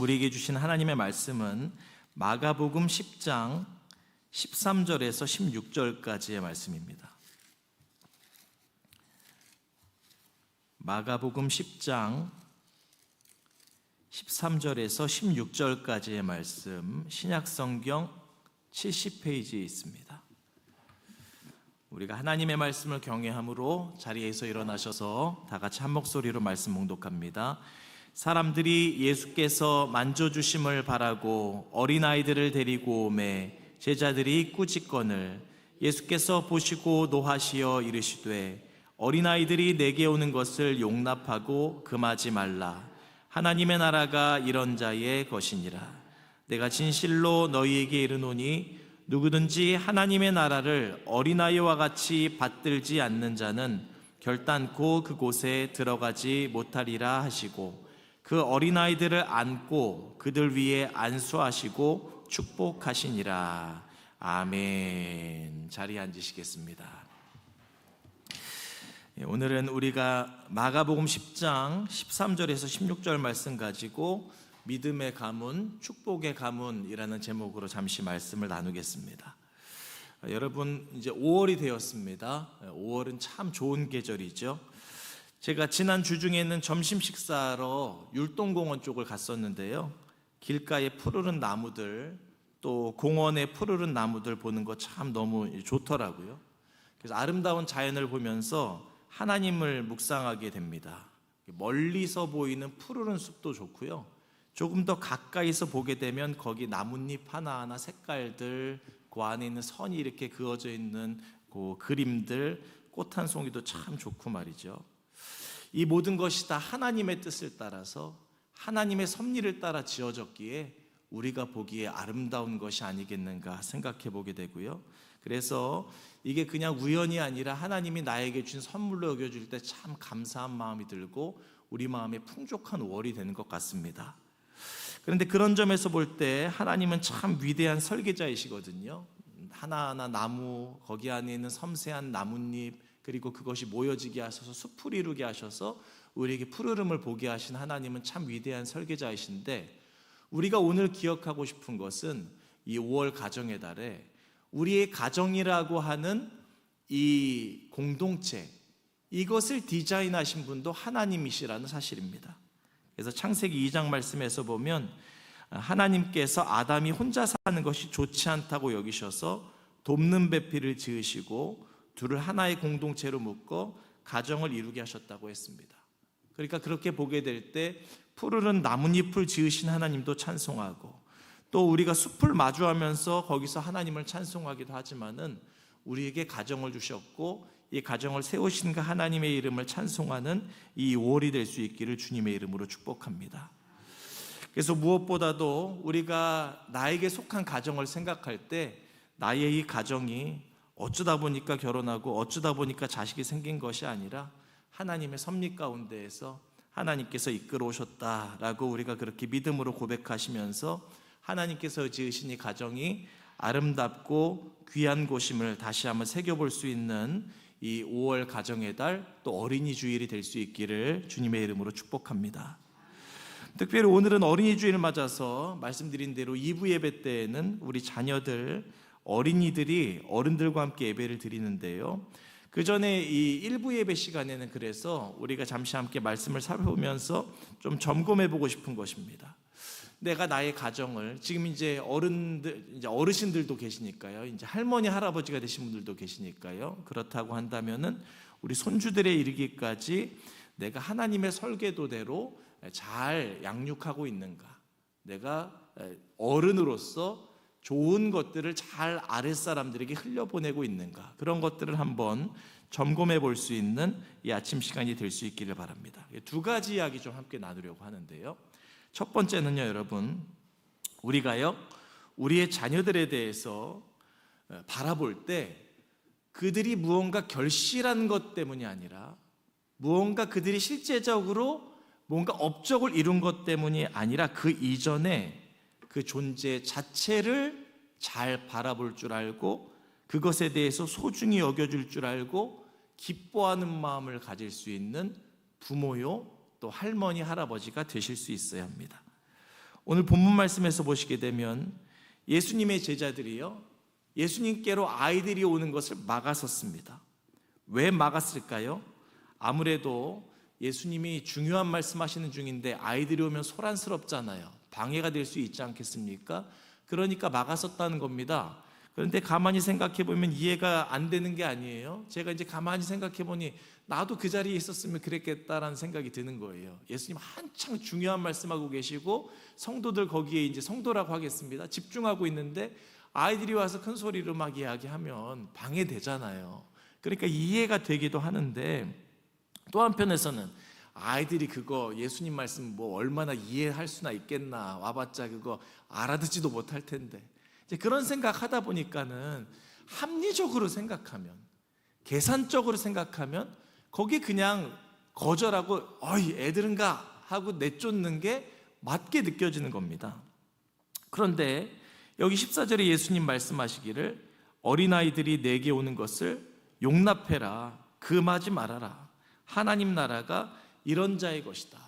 우리에게 주신 하나님의 말씀은 마가복음 10장 13절에서 16절까지의 말씀입니다. 마가복음 10장 13절에서 16절까지의 말씀, 신약성경 70페이지에 있습니다. 우리가 하나님의 말씀을 경외함으로 자리에서 일어나셔서 다 같이 한 목소리로 말씀 봉독합니다. 사람들이 예수께서 만져주심을 바라고 어린아이들을 데리고 오매 제자들이 꾸짖거늘 예수께서 보시고 노하시어 이르시되 어린아이들이 내게 오는 것을 용납하고 금하지 말라. 하나님의 나라가 이런 자의 것이니라. 내가 진실로 너희에게 이르노니 누구든지 하나님의 나라를 어린아이와 같이 받들지 않는 자는 결단코 그곳에 들어가지 못하리라 하시고 그 어린아이들을 안고 그들 위에 안수하시고 축복하시니라. 아멘. 자리에 앉으시겠습니다. 오늘은 우리가 마가복음 10장 13절에서 16절 말씀 가지고 믿음의 가문, 축복의 가문이라는 제목으로 잠시 말씀을 나누겠습니다. 여러분, 이제 5월이 되었습니다. 5월은 참 좋은 계절이죠. 제가 지난 주중에 있는 점심 식사로 율동공원 쪽을 갔었는데요. 길가에 푸르른 나무들, 또 공원에 푸르른 나무들 보는 거 참 너무 좋더라고요. 그래서 아름다운 자연을 보면서 하나님을 묵상하게 됩니다. 멀리서 보이는 푸르른 숲도 좋고요. 조금 더 가까이서 보게 되면 거기 나뭇잎 하나하나 색깔들, 그 안에 있는 선이 이렇게 그어져 있는 그 그림들, 꽃 한 송이도 참 좋고 말이죠. 이 모든 것이 다 하나님의 뜻을 따라서 하나님의 섭리를 따라 지어졌기에 우리가 보기에 아름다운 것이 아니겠는가 생각해 보게 되고요. 그래서 이게 그냥 우연이 아니라 하나님이 나에게 준 선물로 여겨줄 때 참 감사한 마음이 들고 우리 마음에 풍족한 5월이 되는 것 같습니다. 그런데 그런 점에서 볼 때 하나님은 참 위대한 설계자이시거든요. 하나하나 나무, 거기 안에 있는 섬세한 나뭇잎, 그리고 그것이 모여지게 하셔서 숲을 이루게 하셔서 우리에게 푸르름을 보게 하신 하나님은 참 위대한 설계자이신데, 우리가 오늘 기억하고 싶은 것은 이 5월 가정의 달에 우리의 가정이라고 하는 이 공동체, 이것을 디자인하신 분도 하나님이시라는 사실입니다. 그래서 창세기 2장 말씀에서 보면 하나님께서 아담이 혼자 사는 것이 좋지 않다고 여기셔서 돕는 배필을 지으시고 둘을 하나의 공동체로 묶어 가정을 이루게 하셨다고 했습니다. 그러니까 그렇게 보게 될 때 푸르른 나뭇잎을 지으신 하나님도 찬송하고, 또 우리가 숲을 마주하면서 거기서 하나님을 찬송하기도 하지만은 우리에게 가정을 주셨고 이 가정을 세우신 그 하나님의 이름을 찬송하는 이 5월이 될 수 있기를 주님의 이름으로 축복합니다. 그래서 무엇보다도 우리가 나에게 속한 가정을 생각할 때 나의 이 가정이 어쩌다 보니까 결혼하고 어쩌다 보니까 자식이 생긴 것이 아니라 하나님의 섭리 가운데에서 하나님께서 이끌어 오셨다라고 우리가 그렇게 믿음으로 고백하시면서 하나님께서 지으신 이 가정이 아름답고 귀한 곳임을 다시 한번 새겨볼 수 있는 이 5월 가정의 달, 또 어린이 주일이 될 수 있기를 주님의 이름으로 축복합니다. 특별히 오늘은 어린이 주일을 맞아서 말씀드린 대로 2부 예배 때에는 우리 자녀들, 어린이들이 어른들과 함께 예배를 드리는데요. 그 전에 이 1부 예배 시간에는 그래서 우리가 잠시 함께 말씀을 살펴보면서 좀 점검해 보고 싶은 것입니다. 내가 나의 가정을, 지금 이제 어르신들도 계시니까요. 이제 할머니, 할아버지가 되신 분들도 계시니까요. 그렇다고 한다면은 우리 손주들에 이르기까지 내가 하나님의 설계도대로 잘 양육하고 있는가? 내가 어른으로서 좋은 것들을 잘 아랫사람들에게 흘려보내고 있는가? 그런 것들을 한번 점검해 볼 수 있는 이 아침 시간이 될 수 있기를 바랍니다. 두 가지 이야기 좀 함께 나누려고 하는데요. 첫 번째는요, 여러분, 우리가요, 우리의 자녀들에 대해서 바라볼 때 그들이 무언가 결실한 것 때문이 아니라 무언가 그들이 실제적으로 뭔가 업적을 이룬 것 때문이 아니라 그 이전에 그 존재 자체를 잘 바라볼 줄 알고 그것에 대해서 소중히 여겨줄 줄 알고 기뻐하는 마음을 가질 수 있는 부모요, 또 할머니, 할아버지가 되실 수 있어야 합니다. 오늘 본문 말씀에서 보시게 되면 예수님의 제자들이요, 예수님께로 아이들이 오는 것을 막았었습니다. 왜 막았을까요? 아무래도 예수님이 중요한 말씀하시는 중인데 아이들이 오면 소란스럽잖아요. 방해가 될 수 있지 않겠습니까? 그러니까 막았었다는 겁니다. 그런데 가만히 생각해 보면 이해가 안 되는 게 아니에요. 제가 이제 가만히 생각해 보니 나도 그 자리에 있었으면 그랬겠다라는 생각이 드는 거예요. 예수님 한창 중요한 말씀하고 계시고 성도들 거기에 이제 성도라고 하겠습니다. 집중하고 있는데 아이들이 와서 큰 소리로 막 이야기하면 방해되잖아요. 그러니까 이해가 되기도 하는데 또 한편에서는 아이들이 그거 예수님 말씀 뭐 얼마나 이해할 수나 있겠나, 와봤자 그거 알아듣지도 못할 텐데, 이제 그런 생각하다 보니까는 합리적으로 생각하면, 계산적으로 생각하면 거기 그냥 거절하고 어이 애들은가 하고 내쫓는 게 맞게 느껴지는 겁니다. 그런데 여기 14절에 예수님 말씀하시기를 어린아이들이 내게 오는 것을 용납해라, 금하지 말아라, 하나님 나라가 이런 자의 것이다.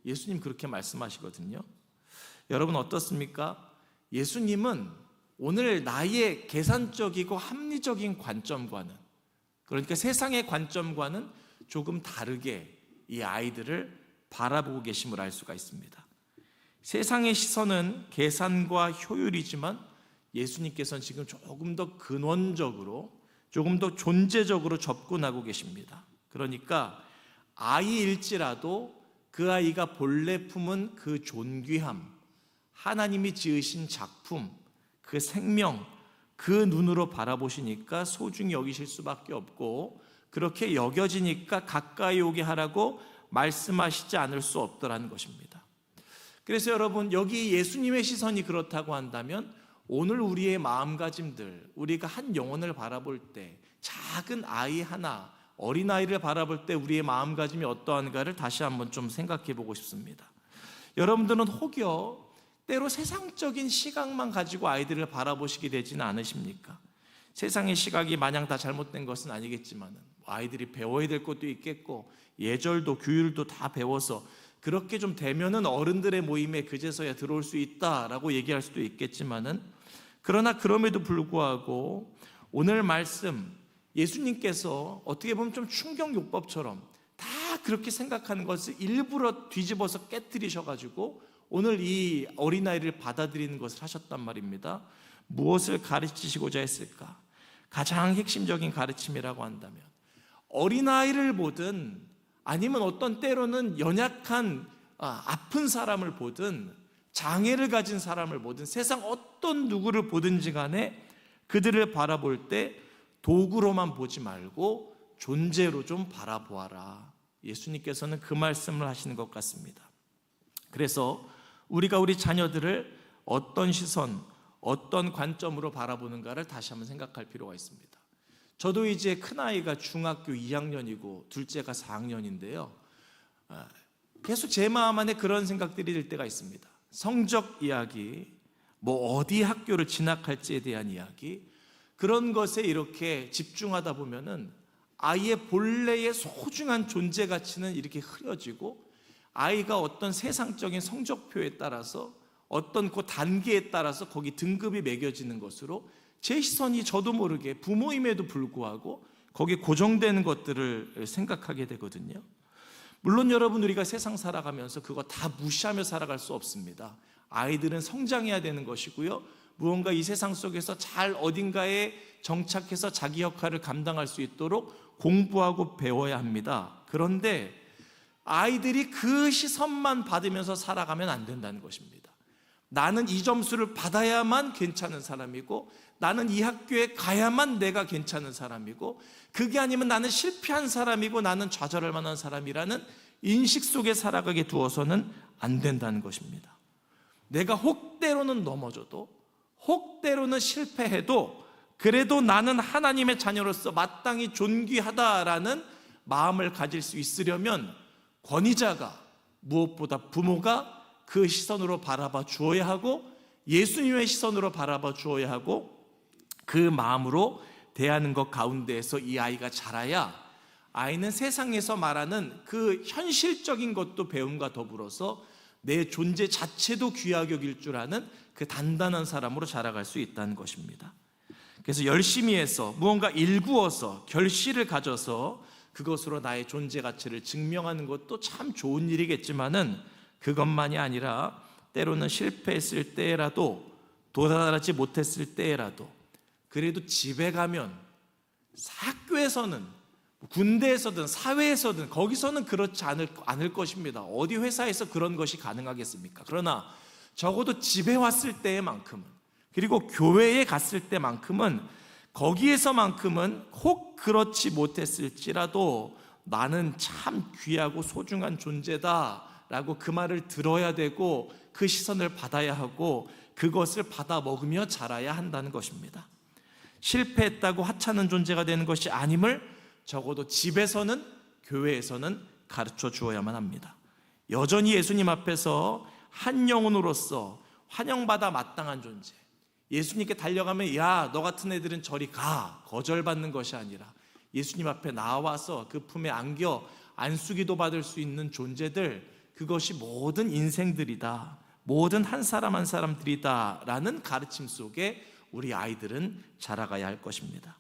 예수님 그렇게 말씀하시거든요. 여러분 어떻습니까? 예수님은 오늘 나의 계산적이고 합리적인 관점과는, 그러니까 세상의 관점과는 조금 다르게 이 아이들을 바라보고 계심을 알 수가 있습니다. 세상의 시선은 계산과 효율이지만 예수님께서는 지금 조금 더 근원적으로, 조금 더 존재적으로 접근하고 계십니다. 그러니까 아이일지라도 그 아이가 본래 품은 그 존귀함, 하나님이 지으신 작품, 그 생명, 그 눈으로 바라보시니까 소중히 여기실 수밖에 없고, 그렇게 여겨지니까 가까이 오게 하라고 말씀하시지 않을 수 없더라는 것입니다. 그래서 여러분, 여기 예수님의 시선이 그렇다고 한다면 오늘 우리의 마음가짐들, 우리가 한 영혼을 바라볼 때, 작은 아이 하나, 어린아이를 바라볼 때 우리의 마음가짐이 어떠한가를 다시 한번 좀 생각해 보고 싶습니다. 여러분들은 혹여 때로 세상적인 시각만 가지고 아이들을 바라보시게 되지는 않으십니까? 세상의 시각이 마냥 다 잘못된 것은 아니겠지만 아이들이 배워야 될 것도 있겠고, 예절도 규율도 다 배워서 그렇게 좀 되면은 어른들의 모임에 그제서야 들어올 수 있다라고 얘기할 수도 있겠지만은, 그러나 그럼에도 불구하고 오늘 말씀, 예수님께서 어떻게 보면 좀 충격요법처럼 다 그렇게 생각하는 것을 일부러 뒤집어서 깨뜨리셔가지고 오늘 이 어린아이를 받아들이는 것을 하셨단 말입니다. 무엇을 가르치시고자 했을까? 가장 핵심적인 가르침이라고 한다면 어린아이를 보든 아니면 어떤 때로는 연약한 아픈 사람을 보든 장애를 가진 사람을 보든 세상 어떤 누구를 보든지 간에 그들을 바라볼 때 도구로만 보지 말고 존재로 좀 바라보아라. 예수님께서는 그 말씀을 하시는 것 같습니다. 그래서 우리가 우리 자녀들을 어떤 시선, 어떤 관점으로 바라보는가를 다시 한번 생각할 필요가 있습니다. 저도 이제 큰아이가 중학교 2학년이고 둘째가 4학년인데요. 계속 제 마음 안에 그런 생각들이 들 때가 있습니다. 성적 이야기, 뭐 어디 학교를 진학할지에 대한 이야기, 그런 것에 이렇게 집중하다 보면은 아이의 본래의 소중한 존재 가치는 이렇게 흐려지고, 아이가 어떤 세상적인 성적표에 따라서 어떤 그 단계에 따라서 거기 등급이 매겨지는 것으로 제 시선이 저도 모르게 부모임에도 불구하고 거기에 고정되는 것들을 생각하게 되거든요. 물론 여러분, 우리가 세상 살아가면서 그거 다 무시하며 살아갈 수 없습니다. 아이들은 성장해야 되는 것이고요, 무언가 이 세상 속에서 잘 어딘가에 정착해서 자기 역할을 감당할 수 있도록 공부하고 배워야 합니다. 그런데 아이들이 그 시선만 받으면서 살아가면 안 된다는 것입니다. 나는 이 점수를 받아야만 괜찮은 사람이고, 나는 이 학교에 가야만 내가 괜찮은 사람이고, 그게 아니면 나는 실패한 사람이고 나는 좌절할 만한 사람이라는 인식 속에 살아가게 두어서는 안 된다는 것입니다. 내가 혹대로는 넘어져도, 혹대로는 실패해도 그래도 나는 하나님의 자녀로서 마땅히 존귀하다라는 마음을 가질 수 있으려면 권위자가, 무엇보다 부모가 그 시선으로 바라봐 주어야 하고, 예수님의 시선으로 바라봐 주어야 하고, 그 마음으로 대하는 것 가운데에서 이 아이가 자라야 아이는 세상에서 말하는 그 현실적인 것도 배움과 더불어서 내 존재 자체도 귀하게 여길 줄 아는 그 단단한 사람으로 자라갈 수 있다는 것입니다. 그래서 열심히 해서 무언가 일구어서 결실을 가져서 그것으로 나의 존재 가치를 증명하는 것도 참 좋은 일이겠지만은 그것만이 아니라 때로는 실패했을 때라도, 도달하지 못했을 때라도, 그래도 집에 가면, 학교에서는, 군대에서든 사회에서든 거기서는 그렇지 않을 것입니다. 어디 회사에서 그런 것이 가능하겠습니까? 그러나 적어도 집에 왔을 때만큼은, 그리고 교회에 갔을 때만큼은, 거기에서만큼은 혹 그렇지 못했을지라도 나는 참 귀하고 소중한 존재다라고 그 말을 들어야 되고 그 시선을 받아야 하고 그것을 받아 먹으며 자라야 한다는 것입니다. 실패했다고 하찮은 존재가 되는 것이 아님을 적어도 집에서는, 교회에서는 가르쳐 주어야만 합니다. 여전히 예수님 앞에서 한 영혼으로서 환영받아 마땅한 존재, 예수님께 달려가면 야, 너 같은 애들은 저리 가, 거절받는 것이 아니라 예수님 앞에 나와서 그 품에 안겨 안수기도 받을 수 있는 존재들, 그것이 모든 인생들이다, 모든 한 사람 한 사람들이다 라는 가르침 속에 우리 아이들은 자라가야 할 것입니다.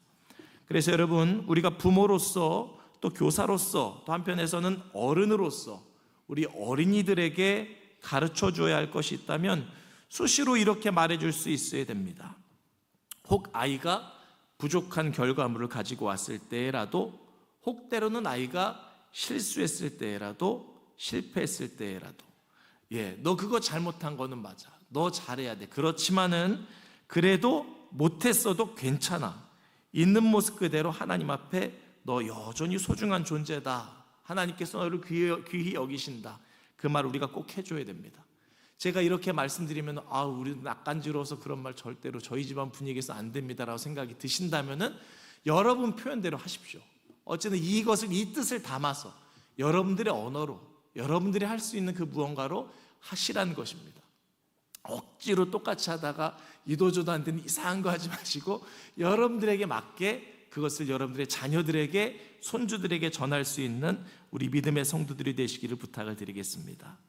그래서 여러분, 우리가 부모로서 또 교사로서 또 한편에서는 어른으로서 우리 어린이들에게 가르쳐 줘야 할 것이 있다면 수시로 이렇게 말해줄 수 있어야 됩니다. 혹 아이가 부족한 결과물을 가지고 왔을 때라도, 혹 때로는 아이가 실수했을 때라도, 실패했을 때라도, 너 그거 잘못한 거는 맞아, 너 잘해야 돼, 그렇지만은 그래도 못했어도 괜찮아, 있는 모습 그대로 하나님 앞에 너 여전히 소중한 존재다, 하나님께서 너를 귀히 여기신다, 그 말을 우리가 꼭 해줘야 됩니다. 제가 이렇게 말씀드리면 우리는 낯간지러워서 그런 말 절대로 저희 집안 분위기에서 안 됩니다라고 생각이 드신다면은 여러분 표현대로 하십시오. 어쨌든 이것을, 이 뜻을 담아서 여러분들의 언어로, 여러분들이 할 수 있는 그 무언가로 하시라는 것입니다. 억지로 똑같이 하다가 이도저도 안 되는 이상한 거 하지 마시고 여러분들에게 맞게 그것을 여러분들의 자녀들에게, 손주들에게 전할 수 있는 우리 믿음의 성도들이 되시기를 부탁을 드리겠습니다.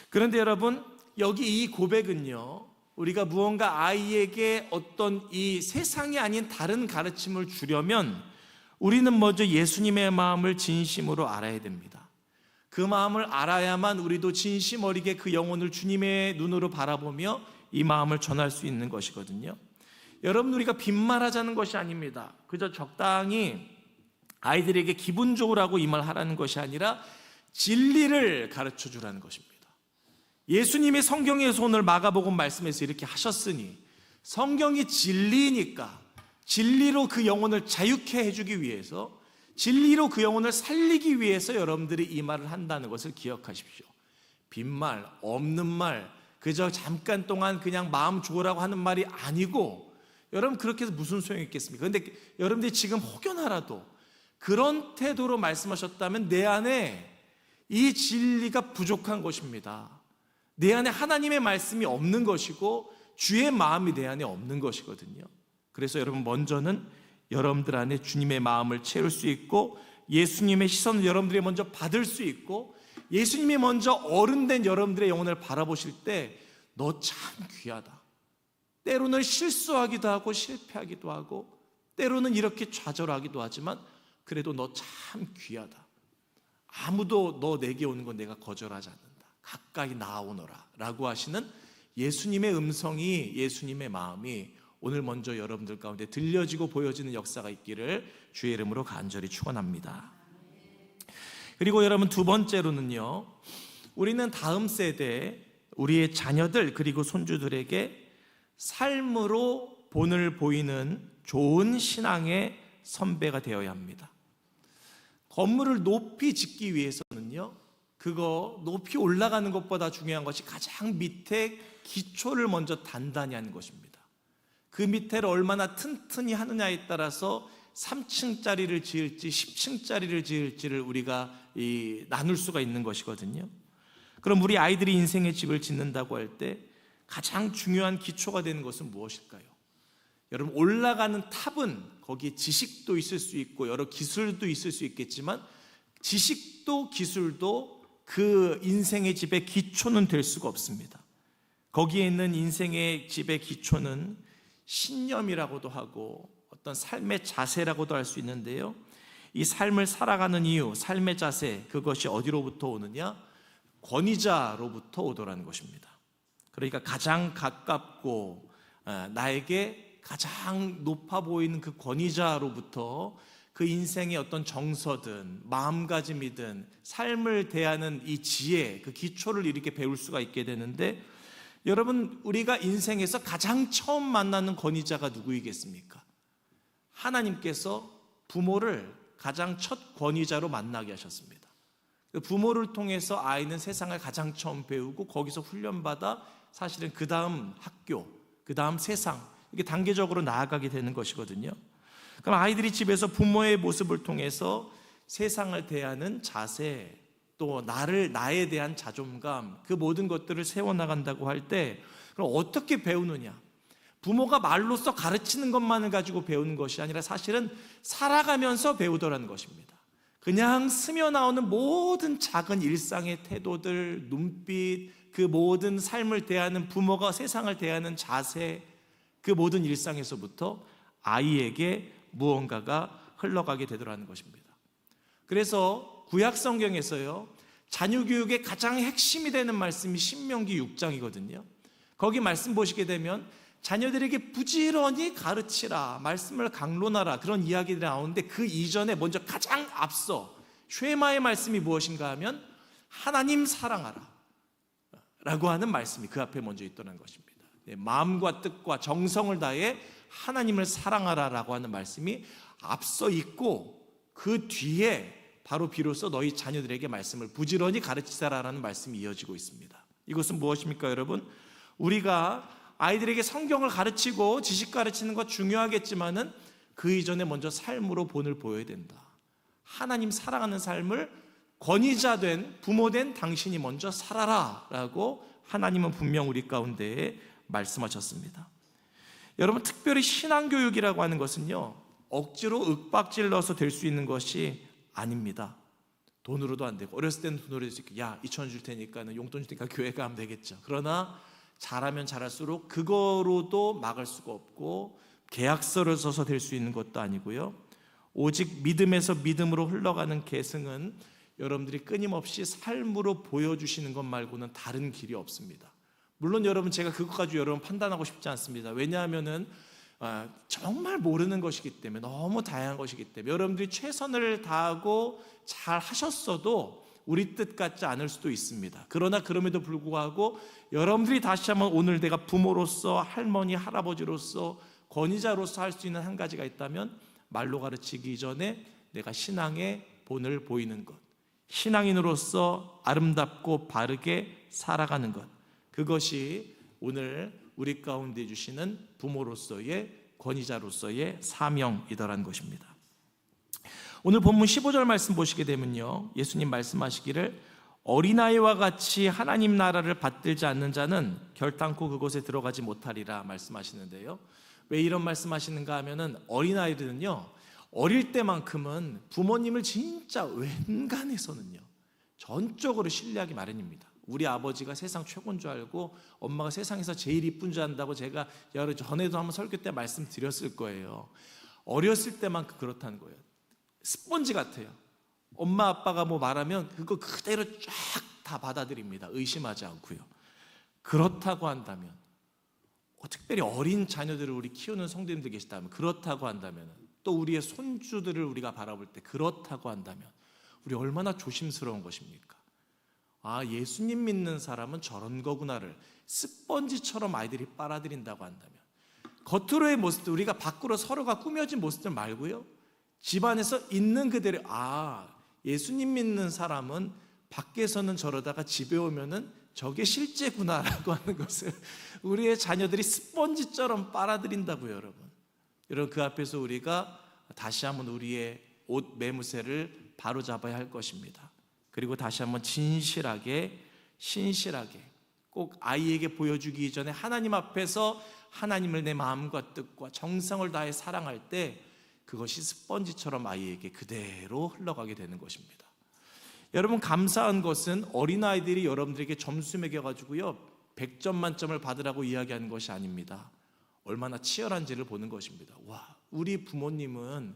그런데 여러분, 여기 이 고백은요, 우리가 무언가 아이에게 어떤 이 세상이 아닌 다른 가르침을 주려면 우리는 먼저 예수님의 마음을 진심으로 알아야 됩니다. 그 마음을 알아야만 우리도 진심 어리게 그 영혼을 주님의 눈으로 바라보며 이 마음을 전할 수 있는 것이거든요. 여러분, 우리가 빈말하자는 것이 아닙니다. 그저 적당히 아이들에게 기분 좋으라고 이 말 하라는 것이 아니라 진리를 가르쳐 주라는 것입니다. 예수님이 성경에서 오늘 마가복음 말씀에서 이렇게 하셨으니 성경이 진리니까 진리로 그 영혼을 자유케 해주기 위해서, 진리로 그 영혼을 살리기 위해서 여러분들이 이 말을 한다는 것을 기억하십시오. 빈말, 없는 말, 그저 잠깐 동안 그냥 마음 좋으라고 하는 말이 아니고, 여러분 그렇게 해서 무슨 소용이 있겠습니까? 그런데 여러분들이 지금 혹여나라도 그런 태도로 말씀하셨다면 내 안에 이 진리가 부족한 것입니다. 내 안에 하나님의 말씀이 없는 것이고 주의 마음이 내 안에 없는 것이거든요. 그래서 여러분, 먼저는 여러분들 안에 주님의 마음을 채울 수 있고 예수님의 시선을 여러분들이 먼저 받을 수 있고 예수님이 먼저 어른된 여러분들의 영혼을 바라보실 때 너 참 귀하다, 때로는 실수하기도 하고 실패하기도 하고 때로는 이렇게 좌절하기도 하지만 그래도 너 참 귀하다, 아무도 너 내게 오는 건 내가 거절하지 않는다, 가까이 나아오너라 라고 하시는 예수님의 음성이, 예수님의 마음이 오늘 먼저 여러분들 가운데 들려지고 보여지는 역사가 있기를 주의 이름으로 간절히 축원합니다. 그리고 여러분, 두 번째로는요, 우리는 다음 세대, 우리의 자녀들 그리고 손주들에게 삶으로 본을 보이는 좋은 신앙의 선배가 되어야 합니다. 건물을 높이 짓기 위해서는요, 그거 높이 올라가는 것보다 중요한 것이 가장 밑에 기초를 먼저 단단히 하는 것입니다. 그 밑에를 얼마나 튼튼히 하느냐에 따라서 3층짜리를 지을지 10층짜리를 지을지를 우리가 나눌 수가 있는 것이거든요. 그럼 우리 아이들이 인생의 집을 짓는다고 할 때 가장 중요한 기초가 되는 것은 무엇일까요? 여러분, 올라가는 탑은 거기에 지식도 있을 수 있고 여러 기술도 있을 수 있겠지만 지식도 기술도 그 인생의 집의 기초는 될 수가 없습니다. 거기에 있는 인생의 집의 기초는 신념이라고도 하고 어떤 삶의 자세라고도 할 수 있는데요, 이 삶을 살아가는 이유, 삶의 자세, 그것이 어디로부터 오느냐? 권위자로부터 오더라는 것입니다. 그러니까 가장 가깝고 나에게 가장 높아 보이는 그 권위자로부터 그 인생의 어떤 정서든 마음가짐이든 삶을 대하는 이 지혜, 그 기초를 이렇게 배울 수가 있게 되는데, 여러분, 우리가 인생에서 가장 처음 만나는 권위자가 누구이겠습니까? 하나님께서 부모를 가장 첫 권위자로 만나게 하셨습니다. 부모를 통해서 아이는 세상을 가장 처음 배우고 거기서 훈련받아 사실은 그 다음 학교, 그 다음 세상, 이게 단계적으로 나아가게 되는 것이거든요. 그럼 아이들이 집에서 부모의 모습을 통해서 세상을 대하는 자세, 또 나에 대한 자존감, 그 모든 것들을 세워나간다고 할 때 그럼 어떻게 배우느냐? 부모가 말로써 가르치는 것만을 가지고 배우는 것이 아니라 사실은 살아가면서 배우더라는 것입니다. 그냥 스며 나오는 모든 작은 일상의 태도들, 눈빛, 그 모든 삶을 대하는, 부모가 세상을 대하는 자세, 그 모든 일상에서부터 아이에게 무언가가 흘러가게 되더라는 것입니다. 그래서 구약 성경에서요, 자녀 교육의 가장 핵심이 되는 말씀이 신명기 6장이거든요. 거기 말씀 보시게 되면 자녀들에게 부지런히 가르치라, 말씀을 강론하라, 그런 이야기들이 나오는데, 그 이전에 먼저 가장 앞서 쉐마의 말씀이 무엇인가 하면 하나님 사랑하라 라고 하는 말씀이 그 앞에 먼저 있더라는 것입니다. 마음과 뜻과 정성을 다해 하나님을 사랑하라 라고 하는 말씀이 앞서 있고, 그 뒤에 바로 비로소 너희 자녀들에게 말씀을 부지런히 가르치라라는 말씀이 이어지고 있습니다. 이것은 무엇입니까, 여러분? 우리가 아이들에게 성경을 가르치고 지식 가르치는 것 중요하겠지만은 그 이전에 먼저 삶으로 본을 보여야 된다. 하나님 사랑하는 삶을 권위자된, 부모된 당신이 먼저 살아라 라고 하나님은 분명 우리 가운데에 말씀하셨습니다. 여러분, 특별히 신앙교육이라고 하는 것은요, 억지로 윽박질러서 될 수 있는 것이 아닙니다. 돈으로도 안 되고, 어렸을 때는 돈으로 해서 야 2,000원 줄 테니까 용돈 줄 테니까 교회 가면 되겠죠. 그러나 잘하면 잘할수록 그거로도 막을 수가 없고 계약서를 써서 될 수 있는 것도 아니고요, 오직 믿음에서 믿음으로 흘러가는 계승은 여러분들이 끊임없이 삶으로 보여주시는 것 말고는 다른 길이 없습니다. 물론 여러분, 제가 그것 가지고 여러분 판단하고 싶지 않습니다. 왜냐하면은 정말 모르는 것이기 때문에, 너무 다양한 것이기 때문에 여러분들이 최선을 다하고 잘 하셨어도 우리 뜻 같지 않을 수도 있습니다. 그러나 그럼에도 불구하고 여러분들이 다시 한번 오늘 내가 부모로서, 할머니, 할아버지로서, 권위자로서 할 수 있는 한 가지가 있다면, 말로 가르치기 이전에 내가 신앙의 본을 보이는 것, 신앙인으로서 아름답고 바르게 살아가는 것, 그것이 오늘 우리 가운데 주시는 부모로서의, 권위자로서의 사명이더라는 것입니다. 오늘 본문 15절 말씀 보시게 되면요, 예수님 말씀하시기를 어린아이와 같이 하나님 나라를 받들지 않는 자는 결단코 그곳에 들어가지 못하리라 말씀하시는데요, 왜 이런 말씀하시는가 하면은 어린아이들은요, 어릴 때만큼은 부모님을 진짜 웬간해서는요 전적으로 신뢰하기 마련입니다. 우리 아버지가 세상 최고인 줄 알고 엄마가 세상에서 제일 이쁜 줄 안다고 제가 전에도 한번 설교 때 말씀드렸을 거예요. 어렸을 때만큼 그렇다는 거예요. 스펀지 같아요. 엄마 아빠가 뭐 말하면 그거 그대로 쫙 다 받아들입니다. 의심하지 않고요. 그렇다고 한다면, 특별히 어린 자녀들을 우리 키우는 성도님들 계시다면, 그렇다고 한다면, 또 우리의 손주들을 우리가 바라볼 때 그렇다고 한다면 우리 얼마나 조심스러운 것입니까? 아, 예수님 믿는 사람은 저런 거구나를 스펀지처럼 아이들이 빨아들인다고 한다면, 겉으로의 모습들, 우리가 밖으로 서로가 꾸며진 모습들 말고요, 집안에서 있는 그대로, 아, 예수님 믿는 사람은 밖에서는 저러다가 집에 오면은 저게 실제구나라고 하는 것을 우리의 자녀들이 스펀지처럼 빨아들인다고요, 여러분. 여러분, 그 앞에서 우리가 다시 한번 우리의 옷 매무새를 바로잡아야 할 것입니다. 그리고 다시 한번 진실하게, 신실하게 꼭 아이에게 보여주기 이전에 하나님 앞에서 하나님을 내 마음과 뜻과 정성을 다해 사랑할 때 그것이 스펀지처럼 아이에게 그대로 흘러가게 되는 것입니다. 여러분, 감사한 것은 어린아이들이 여러분들에게 점수 매겨가지고요 100점 만점을 받으라고 이야기하는 것이 아닙니다. 얼마나 치열한지를 보는 것입니다. 와, 우리 부모님은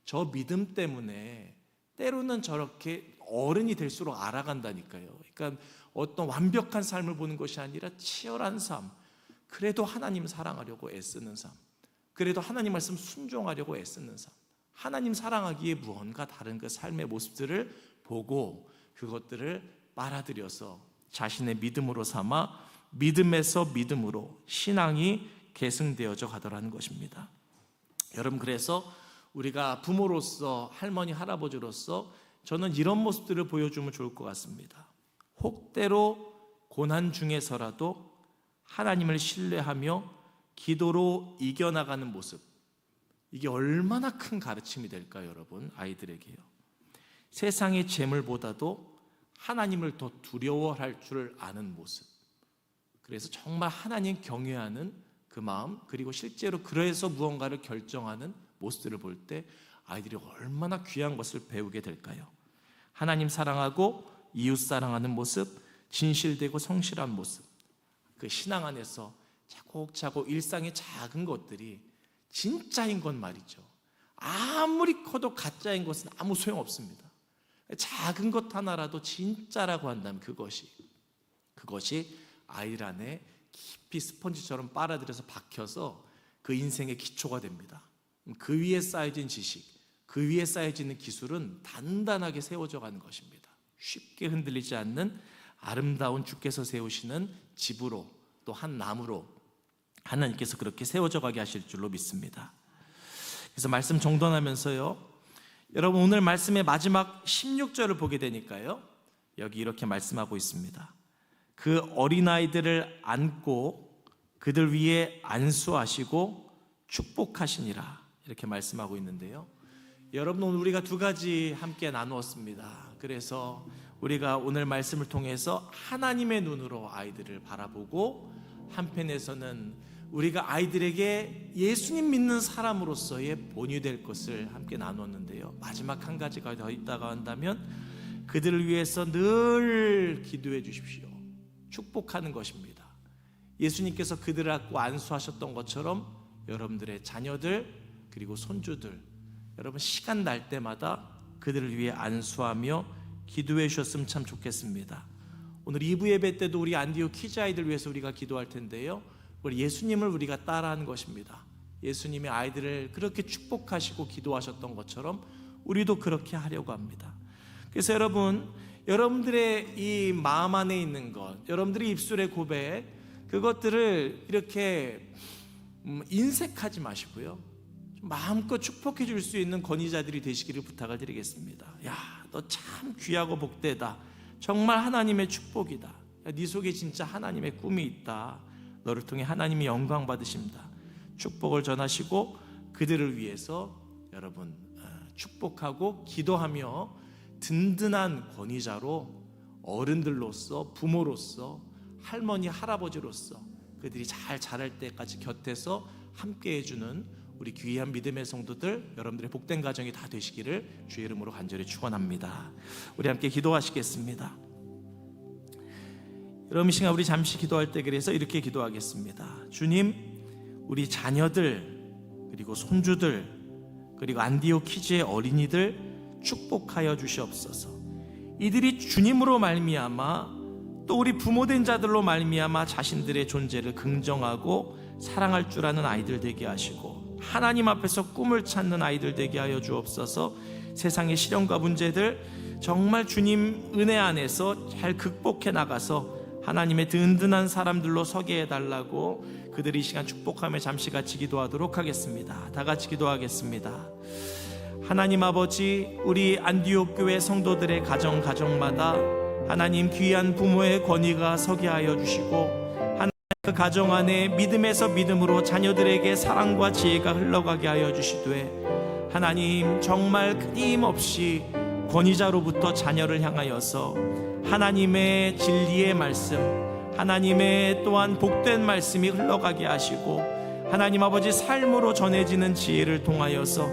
저 믿음 때문에 때로는 저렇게 어른이 될수록 알아간다니까요. 그러니까 어떤 완벽한 삶을 보는 것이 아니라 치열한 삶, 그래도 하나님 사랑하려고 애쓰는 삶, 그래도 하나님 말씀 순종하려고 애쓰는 삶, 하나님 사랑하기에 무언가 다른 그 삶의 모습들을 보고 그것들을 빨아들여서 자신의 믿음으로 삼아 믿음에서 믿음으로 신앙이 계승되어져 가더라는 것입니다. 여러분, 그래서 우리가 부모로서, 할머니, 할아버지로서 저는 이런 모습들을 보여주면 좋을 것 같습니다. 혹대로 고난 중에서라도 하나님을 신뢰하며 기도로 이겨나가는 모습, 이게 얼마나 큰 가르침이 될까요, 여러분? 아이들에게요. 세상의 재물보다도 하나님을 더 두려워할 줄 아는 모습, 그래서 정말 하나님 경외하는 그 마음, 그리고 실제로 그래서 무언가를 결정하는 모습들을 볼 때 아이들이 얼마나 귀한 것을 배우게 될까요? 하나님 사랑하고 이웃 사랑하는 모습, 진실되고 성실한 모습, 그 신앙 안에서 차곡차곡 일상의 작은 것들이 진짜인 건 말이죠. 아무리 커도 가짜인 것은 아무 소용없습니다. 작은 것 하나라도 진짜라고 한다면 그것이 아이들 안에 깊이 스펀지처럼 빨아들여서 박혀서 그 인생의 기초가 됩니다. 그 위에 쌓여진 지식, 그 위에 쌓여지는 기술은 단단하게 세워져 가는 것입니다. 쉽게 흔들리지 않는 아름다운 주께서 세우시는 집으로, 또 한 나무로 하나님께서 그렇게 세워져 가게 하실 줄로 믿습니다. 그래서 말씀 정돈하면서요, 여러분, 오늘 말씀의 마지막 16절을 보게 되니까요, 여기 이렇게 말씀하고 있습니다. 그 어린아이들을 안고 그들 위에 안수하시고 축복하시니라, 이렇게 말씀하고 있는데요, 여러분, 오늘 우리가 두 가지 함께 나누었습니다. 그래서 우리가 오늘 말씀을 통해서 하나님의 눈으로 아이들을 바라보고, 한편에서는 우리가 아이들에게 예수님 믿는 사람으로서의 본이 될 것을 함께 나눴는데요, 마지막 한 가지가 더 있다고 한다면 그들을 위해서 늘 기도해 주십시오. 축복하는 것입니다. 예수님께서 그들을 안고 안수하셨던 것처럼 여러분들의 자녀들, 그리고 손주들, 여러분 시간 날 때마다 그들을 위해 안수하며 기도해 주셨으면 참 좋겠습니다. 오늘 2부 예배 때도 우리 안디옥 키즈 아이들 위해서 우리가 기도할 텐데요, 우리 예수님을 우리가 따라하는 것입니다. 예수님이 아이들을 그렇게 축복하시고 기도하셨던 것처럼 우리도 그렇게 하려고 합니다. 그래서 여러분들의 이 마음 안에 있는 것, 여러분들의 입술의 고백, 그것들을 이렇게 인색하지 마시고요, 마음껏 축복해 줄 수 있는 권위자들이 되시기를 부탁을 드리겠습니다. 야, 너 참 귀하고 복되다. 정말 하나님의 축복이다. 야, 네 속에 진짜 하나님의 꿈이 있다. 너를 통해 하나님이 영광 받으십니다. 축복을 전하시고 그들을 위해서 여러분 축복하고 기도하며 든든한 권위자로, 어른들로서, 부모로서, 할머니, 할아버지로서 그들이 잘 자랄 때까지 곁에서 함께 해주는 우리 귀한 믿음의 성도들, 여러분들의 복된 가정이 다 되시기를 주의 이름으로 간절히 축원합니다. 우리 함께 기도하시겠습니다. 여러분, 이 시간 우리 잠시 기도할 때 그래서 이렇게 기도하겠습니다. 주님, 우리 자녀들, 그리고 손주들, 그리고 안디옥 키즈의 어린이들 축복하여 주시옵소서. 이들이 주님으로 말미암아, 또 우리 부모된 자들로 말미암아 자신들의 존재를 긍정하고 사랑할 줄 아는 아이들 되게 하시고, 하나님 앞에서 꿈을 찾는 아이들 되게 하여 주옵소서. 세상의 시련과 문제들 정말 주님 은혜 안에서 잘 극복해 나가서 하나님의 든든한 사람들로 서게 해달라고 그들이 이 시간 축복하며 잠시 같이 기도하도록 하겠습니다. 다 같이 기도하겠습니다. 하나님 아버지, 우리 안디옥 교회 성도들의 가정마다 하나님 귀한 부모의 권위가 서게 하여 주시고, 그 가정 안에 믿음에서 믿음으로 자녀들에게 사랑과 지혜가 흘러가게 하여 주시되, 하나님 정말 끊임없이 권위자로부터 자녀를 향하여서 하나님의 진리의 말씀, 하나님의 또한 복된 말씀이 흘러가게 하시고, 하나님 아버지 삶으로 전해지는 지혜를 통하여서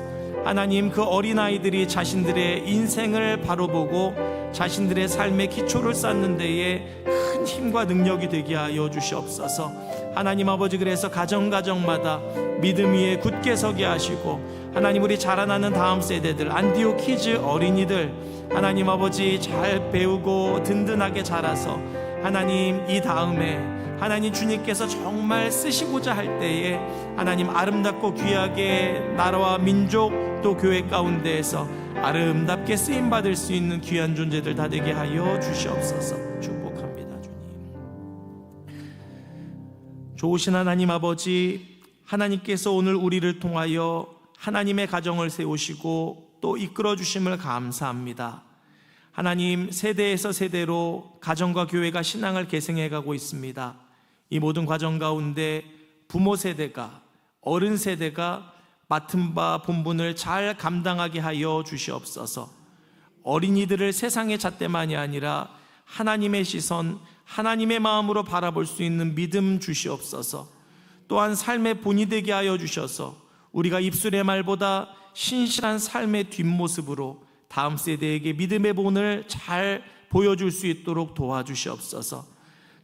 하나님, 그 어린아이들이 자신들의 인생을 바로 보고 자신들의 삶의 기초를 쌓는 데에 큰 힘과 능력이 되게 하여 주시옵소서. 하나님 아버지, 그래서 가정마다 믿음 위에 굳게 서게 하시고, 하나님, 우리 자라나는 다음 세대들, 안디옥 키즈 어린이들, 하나님 아버지, 잘 배우고 든든하게 자라서 하나님, 이 다음에 하나님 주님께서 정말 쓰시고자 할 때에 하나님, 아름답고 귀하게 나라와 민족 또 교회 가운데에서 아름답게 쓰임받을 수 있는 귀한 존재들 다 되게 하여 주시옵소서. 축복합니다. 주님, 좋으신 하나님 아버지, 하나님께서 오늘 우리를 통하여 하나님의 가정을 세우시고 또 이끌어 주심을 감사합니다. 하나님, 세대에서 세대로 가정과 교회가 신앙을 계승해 가고 있습니다. 이 모든 과정 가운데 부모 세대가, 어른 세대가 맡은 바 본분을 잘 감당하게 하여 주시옵소서. 어린이들을 세상의 잣대만이 아니라 하나님의 시선, 하나님의 마음으로 바라볼 수 있는 믿음 주시옵소서. 또한 삶의 본이 되게 하여 주셔서 우리가 입술의 말보다 신실한 삶의 뒷모습으로 다음 세대에게 믿음의 본을 잘 보여줄 수 있도록 도와주시옵소서.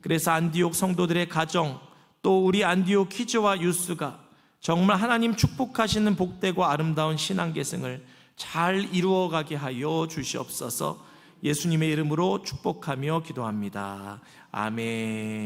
그래서 안디옥 성도들의 가정, 또 우리 안디옥 키즈와 유스가 정말 하나님 축복하시는 복되고 아름다운 신앙계승을 잘 이루어가게 하여 주시옵소서. 예수님의 이름으로 축복하며 기도합니다. 아멘.